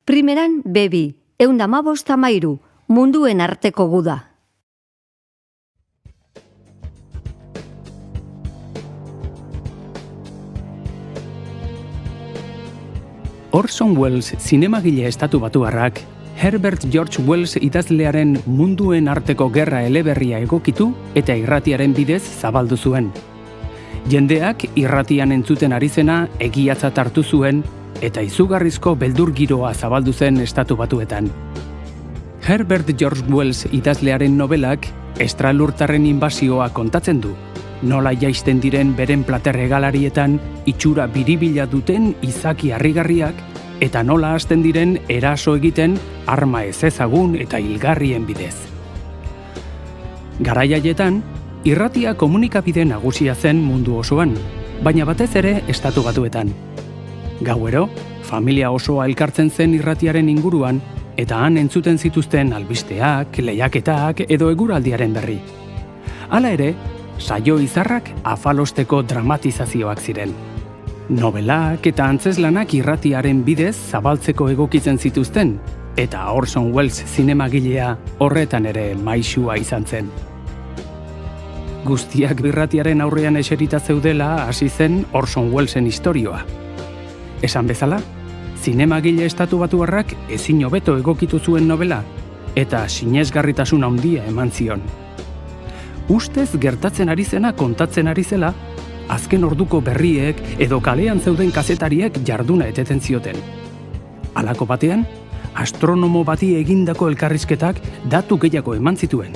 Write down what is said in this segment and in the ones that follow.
Primeran, bebi, 115 munduen arteko guda. Orson Welles zinemagile estatubatuarrak Herbert George Wells idazlearen munduen arteko gerra eleberria egokitu eta irratiaren bidez zabaldu zuen. Jendeak irratian entzuten ari zena egiatzat hartu zuen eta izugarrizko beldur giroa zabaldu zen Estatu Batuetan. Herbert George Wells idazlearen nobelak estralurtarren inbasioa kontatzen du, nola jaisten diren beren plater hegalarietan itxura biribila duten izaki harrigarriak eta nola hasten diren eraso egiten arma ezezagun eta hilgarrien bidez. Garai haietan, irratia komunikabide nagusia zen mundu osoan, baina batez ere Estatu Batuetan. Gauero, familia osoa elkartzen zen irratiaren inguruan eta han entzuten zituzten albisteak, lehiaketak edo eguraldiaren berri. Hala ere, saio izarrak afalosteko dramatizazioak ziren. Nobelak eta antzeslanak irratiaren bidez zabaltzeko egokitzen zituzten, eta Orson Welles zinemagilea horretan ere maisua izan zen. Guztiak irratiaren aurrean eserita zeudela hasi zen Orson Wellesen istorioa. Esan bezala, zinemagile estatubatuarrak ezin hobeto egokitu zuen nobela, eta sinesgarritasun handia eman zion. Ustez gertatzen ari zena kontatzen ari zela, azken orduko berriek edo kalean zeuden kazetariek jarduna eteten zioten. Halako batean, astronomo bati egindako elkarrizketak datu gehiago eman zituen.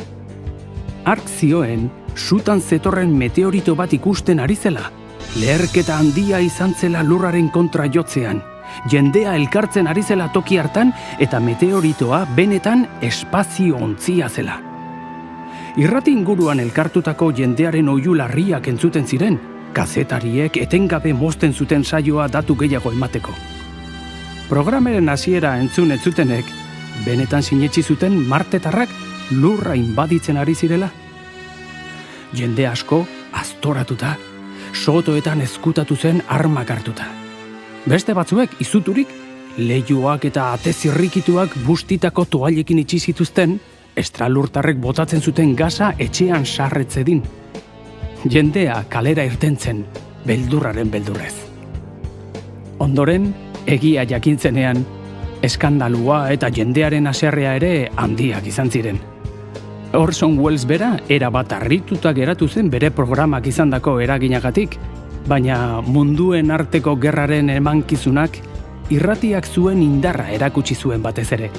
Hark zioen, sutan zetorren meteorito bat ikusten ari zela, leherketa handia izan zela lurraren kontra jotzean, jendea elkartzen ari zela toki hartan eta meteoritoa benetan espazio ontzia zela. Irrati inguruan elkartutako jendearen oihu larriak entzuten ziren, kazetariek etengabe mozten zuten saioa datu gehiago emateko. Programaren hasiera entzun ez zutenek, benetan sinetsi zuten martetarrak lurra inbaditzen ari zirela. Jende asko, aztoratuta, sotoetan ezkutatu zen armak hartuta. Beste batzuek izuturik, leihoak eta ate zirrikituak bustitako toallekin itxi zituzten, estralurtarrek botatzen zuten gasa etxean sarretzedin. Jendea kalera irtentzen, beldurraren beldurrez. Ondoren, egia jakintzenean, eskandalua eta jendearen haserrea ere handiak izan ziren. Orson Welles bera erabat harrituta geratu zen bere programak izandako eraginagatik, baina munduen arteko gerraren emankizunak irratiak zuen indarra erakutsi zuen batez ere.